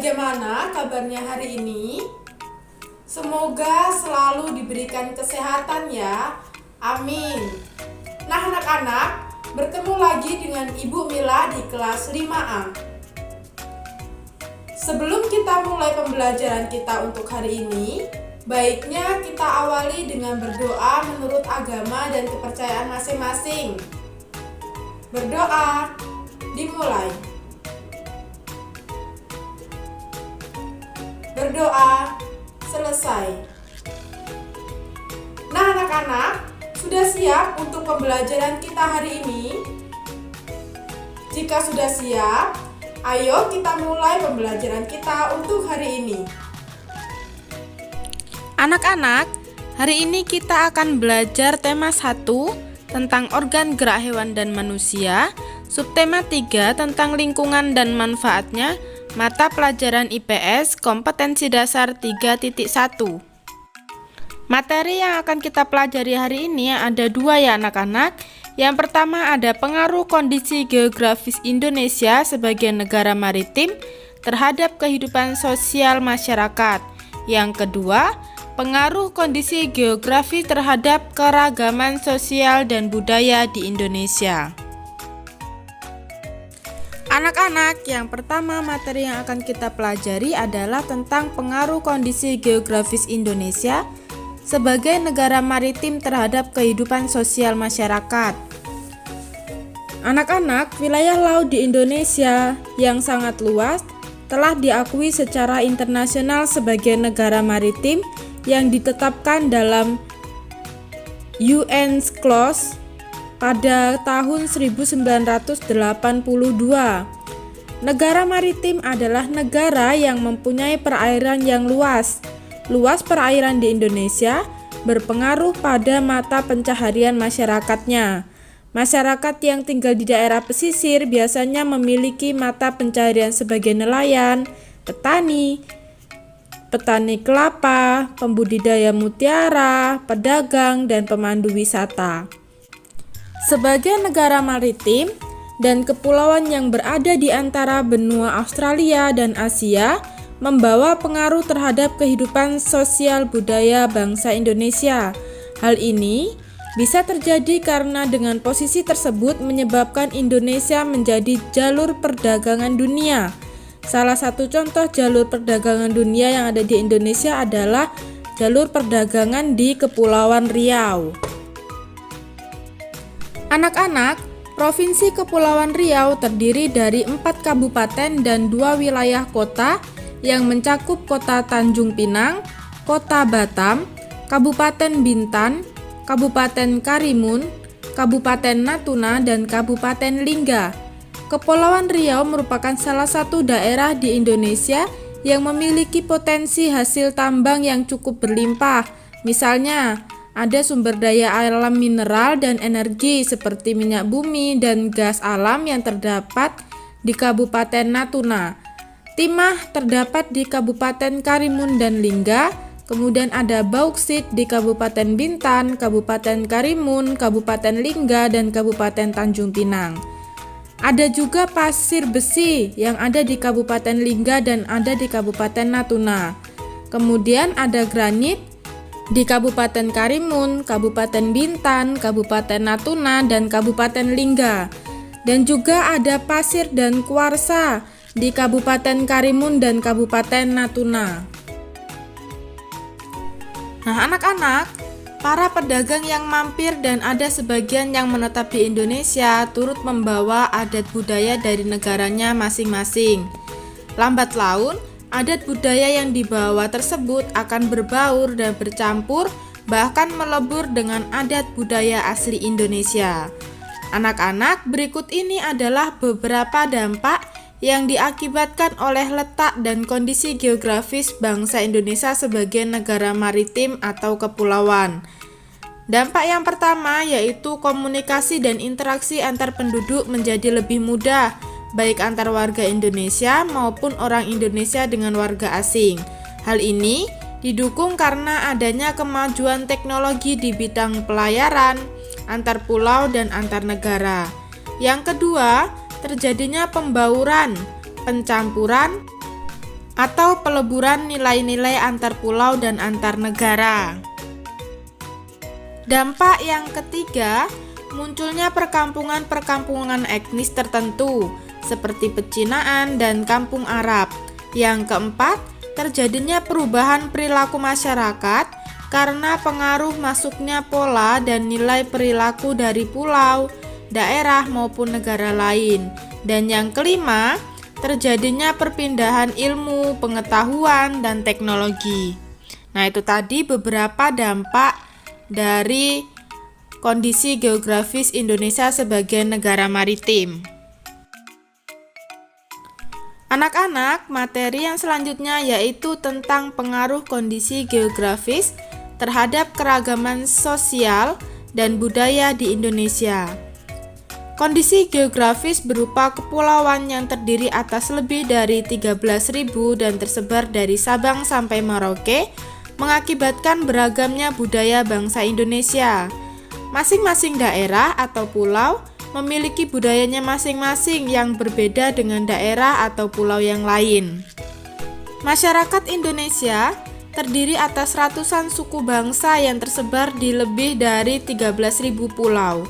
Bagaimana kabarnya hari ini? Semoga selalu diberikan kesehatan ya. Amin. Nah anak-anak, bertemu lagi dengan Ibu Mila di kelas 5A. Sebelum kita mulai pembelajaran kita untuk hari ini, baiknya kita awali dengan berdoa menurut agama dan kepercayaan masing-masing. Berdoa, dimulai. Berdoa, selesai. Nah anak-anak, sudah siap untuk pembelajaran kita hari ini? Jika sudah siap, ayo kita mulai pembelajaran kita untuk hari ini. Anak-anak, hari ini kita akan belajar tema 1 tentang organ gerak hewan dan manusia, subtema 3 tentang lingkungan dan manfaatnya, mata pelajaran IPS kompetensi dasar 3.1. Materi yang akan kita pelajari hari ini ada 2 ya anak-anak. Yang pertama ada pengaruh kondisi geografis Indonesia sebagai negara maritim terhadap kehidupan sosial masyarakat. Yang kedua, pengaruh kondisi geografi terhadap keragaman sosial dan budaya di Indonesia. Anak-anak, yang pertama materi yang akan kita pelajari adalah tentang pengaruh kondisi geografis Indonesia sebagai negara maritim terhadap kehidupan sosial masyarakat. Anak-anak, wilayah laut di Indonesia yang sangat luas telah diakui secara internasional sebagai negara maritim yang ditetapkan dalam UNCLOS pada tahun 1982. Negara maritim adalah negara yang mempunyai perairan yang luas. Luas perairan di Indonesia berpengaruh pada mata pencaharian masyarakatnya. Masyarakat yang tinggal di daerah pesisir biasanya memiliki mata pencaharian sebagai nelayan, petani kelapa, pembudidaya mutiara, pedagang, dan pemandu wisata. Sebagai negara maritim dan kepulauan yang berada di antara benua Australia dan Asia, membawa pengaruh terhadap kehidupan sosial budaya bangsa Indonesia. Hal ini bisa terjadi karena dengan posisi tersebut menyebabkan Indonesia menjadi jalur perdagangan dunia. Salah satu contoh jalur perdagangan dunia yang ada di Indonesia adalah jalur perdagangan di Kepulauan Riau. Anak-anak, Provinsi Kepulauan Riau terdiri dari 4 kabupaten dan 2 wilayah kota yang mencakup Kota Tanjung Pinang, Kota Batam, Kabupaten Bintan, Kabupaten Karimun, Kabupaten Natuna, dan Kabupaten Lingga. Kepulauan Riau merupakan salah satu daerah di Indonesia yang memiliki potensi hasil tambang yang cukup berlimpah. Misalnya, ada sumber daya alam mineral dan energi seperti minyak bumi dan gas alam yang terdapat di Kabupaten Natuna. Timah terdapat di Kabupaten Karimun dan Lingga. Kemudian ada bauksit di Kabupaten Bintan, Kabupaten Karimun, Kabupaten Lingga, dan Kabupaten Tanjung Pinang. Ada juga pasir besi yang ada di Kabupaten Lingga dan ada di Kabupaten Natuna. Kemudian ada granit di Kabupaten Karimun, Kabupaten Bintan, Kabupaten Natuna, dan Kabupaten Lingga. Dan juga ada pasir dan kuarsa di Kabupaten Karimun dan Kabupaten Natuna. Nah anak-anak, para pedagang yang mampir dan ada sebagian yang menetap di Indonesia turut membawa adat budaya dari negaranya masing-masing. Lambat laun, adat budaya yang dibawa tersebut akan berbaur dan bercampur, bahkan melebur dengan adat budaya asli Indonesia. Anak-anak, berikut ini adalah beberapa dampak yang diakibatkan oleh letak dan kondisi geografis bangsa Indonesia sebagai negara maritim atau kepulauan. Dampak yang pertama yaitu komunikasi dan interaksi antar penduduk menjadi lebih mudah, baik antar warga Indonesia maupun orang Indonesia dengan warga asing. Hal ini didukung karena adanya kemajuan teknologi di bidang pelayaran, antar pulau dan antar negara. Yang kedua, terjadinya pembauran, pencampuran atau peleburan nilai-nilai antar pulau dan antar negara. Dampak yang ketiga, munculnya perkampungan-perkampungan etnis tertentu seperti pecinaan dan kampung Arab. Yang keempat, terjadinya perubahan perilaku masyarakat karena pengaruh masuknya pola dan nilai perilaku dari pulau, daerah maupun negara lain. Dan yang kelima, terjadinya perpindahan ilmu, pengetahuan, dan teknologi. Nah, itu tadi beberapa dampak dari kondisi geografis Indonesia sebagai negara maritim. Anak-anak, materi yang selanjutnya yaitu tentang pengaruh kondisi geografis terhadap keragaman sosial dan budaya di Indonesia. Kondisi geografis berupa kepulauan yang terdiri atas lebih dari 13.000 dan tersebar dari Sabang sampai Merauke, mengakibatkan beragamnya budaya bangsa Indonesia. Masing-masing daerah atau pulau memiliki budayanya masing-masing yang berbeda dengan daerah atau pulau yang lain. Masyarakat Indonesia terdiri atas ratusan suku bangsa yang tersebar di lebih dari 13.000 pulau.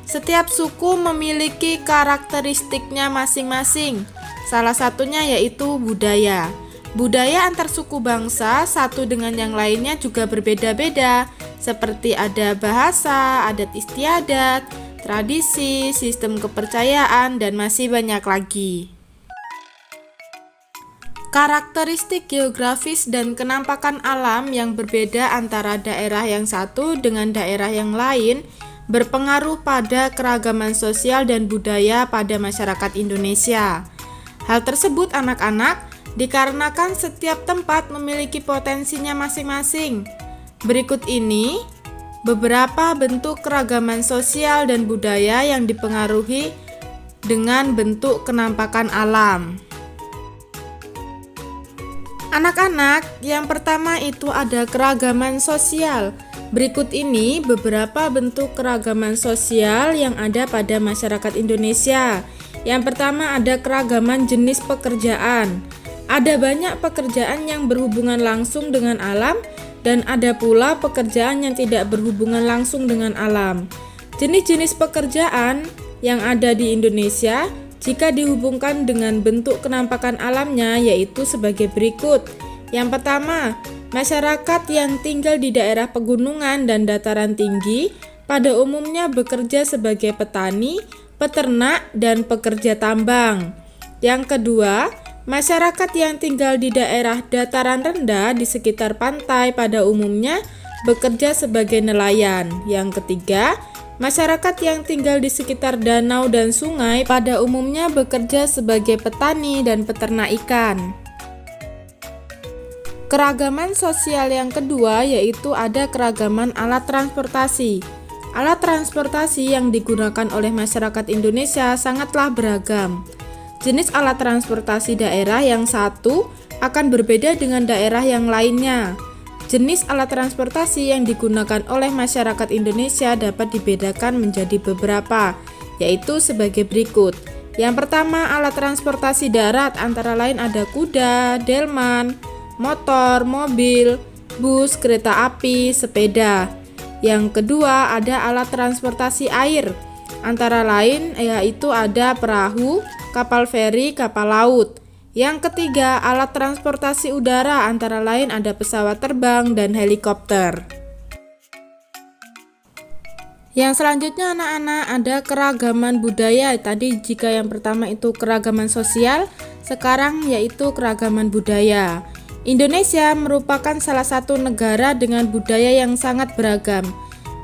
Setiap suku memiliki karakteristiknya masing-masing. Salah satunya yaitu budaya. Budaya antar suku bangsa satu dengan yang lainnya juga berbeda-beda, seperti ada bahasa, adat istiadat, tradisi, sistem kepercayaan, dan masih banyak lagi. Karakteristik geografis dan kenampakan alam yang berbeda antara daerah yang satu dengan daerah yang lain berpengaruh pada keragaman sosial dan budaya pada masyarakat Indonesia. Hal tersebut anak-anak dikarenakan setiap tempat memiliki potensinya masing-masing. Berikut ini beberapa bentuk keragaman sosial dan budaya yang dipengaruhi dengan bentuk kenampakan alam. Anak-anak, yang pertama itu ada keragaman sosial. Berikut ini beberapa bentuk keragaman sosial yang ada pada masyarakat Indonesia. Yang pertama ada keragaman jenis pekerjaan. Ada banyak pekerjaan yang berhubungan langsung dengan alam dan ada pula pekerjaan yang tidak berhubungan langsung dengan alam. Jenis-jenis pekerjaan yang ada di Indonesia jika dihubungkan dengan bentuk kenampakan alamnya yaitu sebagai berikut. Yang pertama, masyarakat yang tinggal di daerah pegunungan dan dataran tinggi pada umumnya bekerja sebagai petani, peternak, dan pekerja tambang. Yang kedua, masyarakat yang tinggal di daerah dataran rendah di sekitar pantai pada umumnya bekerja sebagai nelayan. Yang ketiga, masyarakat yang tinggal di sekitar danau dan sungai pada umumnya bekerja sebagai petani dan peternak ikan. Keragaman sosial yang kedua yaitu ada keragaman alat transportasi. Alat transportasi yang digunakan oleh masyarakat Indonesia sangatlah beragam. Jenis alat transportasi daerah yang satu akan berbeda dengan daerah yang lainnya. Jenis alat transportasi yang digunakan oleh masyarakat Indonesia dapat dibedakan menjadi beberapa, yaitu sebagai berikut. Yang pertama, alat transportasi darat antara lain ada kuda, delman, motor, mobil, bus, kereta api, sepeda. Yang kedua, ada alat transportasi air. Antara lain yaitu ada perahu, kapal feri, kapal laut. Yang ketiga, alat transportasi udara antara lain ada pesawat terbang dan helikopter. Yang selanjutnya anak-anak ada keragaman budaya. Tadi jika yang pertama itu keragaman sosial, sekarang yaitu keragaman budaya. Indonesia merupakan salah satu negara dengan budaya yang sangat beragam.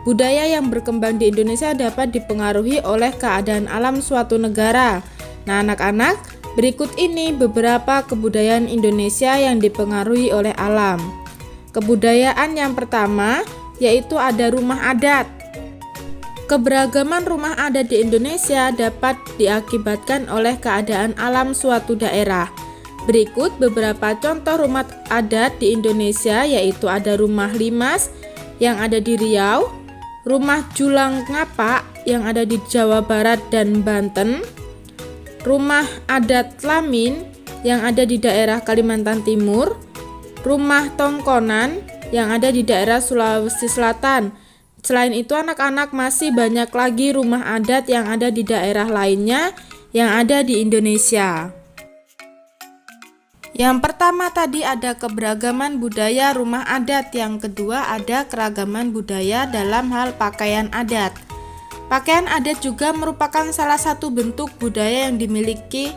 Budaya yang berkembang di Indonesia dapat dipengaruhi oleh keadaan alam suatu negara. Nah, anak-anak, berikut ini beberapa kebudayaan Indonesia yang dipengaruhi oleh alam. Kebudayaan yang pertama yaitu ada rumah adat. Keberagaman rumah adat di Indonesia dapat diakibatkan oleh keadaan alam suatu daerah. Berikut beberapa contoh rumah adat di Indonesia yaitu ada rumah Limas yang ada di Riau, rumah Julang Ngapak yang ada di Jawa Barat dan Banten, rumah adat Lamin yang ada di daerah Kalimantan Timur, Rumah Tongkonan yang ada di daerah Sulawesi Selatan. Selain itu, anak-anak masih banyak lagi rumah adat yang ada di daerah lainnya yang ada di Indonesia. Yang pertama tadi ada keberagaman budaya rumah adat, yang kedua ada keragaman budaya dalam hal pakaian adat. Pakaian adat juga merupakan salah satu bentuk budaya yang dimiliki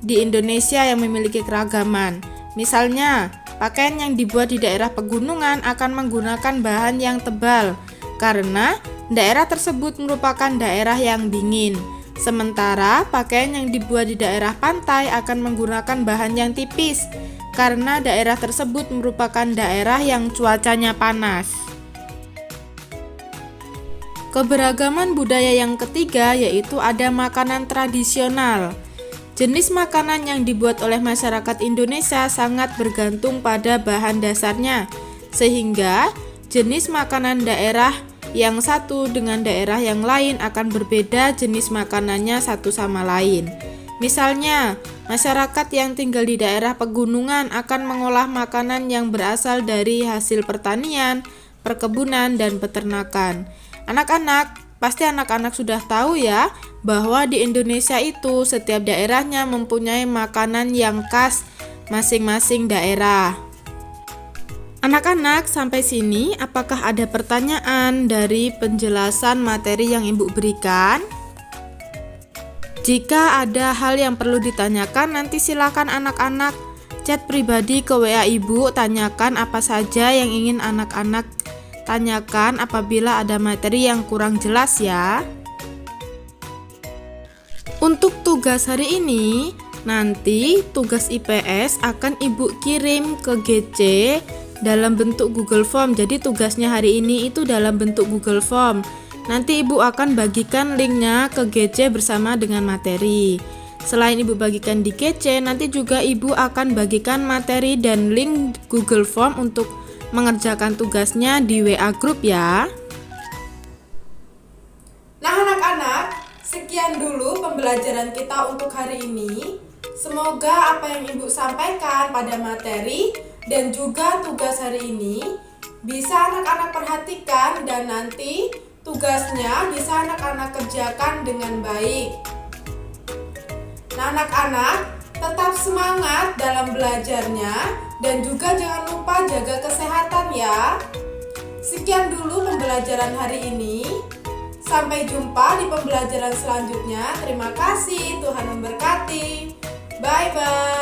di Indonesia yang memiliki keragaman. Misalnya, pakaian yang dibuat di daerah pegunungan akan menggunakan bahan yang tebal karena daerah tersebut merupakan daerah yang dingin. Sementara pakaian yang dibuat di daerah pantai akan menggunakan bahan yang tipis karena daerah tersebut merupakan daerah yang cuacanya panas. Keberagaman budaya yang ketiga yaitu ada makanan tradisional. Jenis makanan yang dibuat oleh masyarakat Indonesia sangat bergantung pada bahan dasarnya, sehingga jenis makanan daerah yang satu dengan daerah yang lain akan berbeda jenis makanannya satu sama lain. Misalnya, masyarakat yang tinggal di daerah pegunungan akan mengolah makanan yang berasal dari hasil pertanian, perkebunan, dan peternakan. Pasti anak-anak sudah tahu ya, bahwa di Indonesia itu setiap daerahnya mempunyai makanan yang khas masing-masing daerah. Anak-anak, sampai sini apakah ada pertanyaan dari penjelasan materi yang Ibu berikan? Jika ada hal yang perlu ditanyakan, nanti silakan anak-anak chat pribadi ke WA Ibu, tanyakan apa saja yang ingin anak-anak tanyakan apabila ada materi yang kurang jelas ya. Untuk tugas hari ini, nanti tugas IPS akan Ibu kirim ke GC dalam bentuk Google Form. Jadi tugasnya hari ini itu dalam bentuk Google Form. Nanti Ibu akan bagikan linknya ke GC bersama dengan materi. Selain Ibu bagikan di GC, nanti juga Ibu akan bagikan materi dan link Google Form untuk mengerjakan tugasnya di WA Group ya. Nah anak-anak, sekian dulu pembelajaran kita untuk hari ini. Semoga apa yang Ibu sampaikan pada materi dan juga tugas hari ini bisa anak-anak perhatikan dan nanti tugasnya bisa anak-anak kerjakan dengan baik. Nah anak-anak, tetap semangat dalam belajarnya dan juga jangan lupa jaga kesehatan ya. Sekian dulu pembelajaran hari ini. Sampai jumpa di pembelajaran selanjutnya. Terima kasih, Tuhan memberkati. Bye-bye.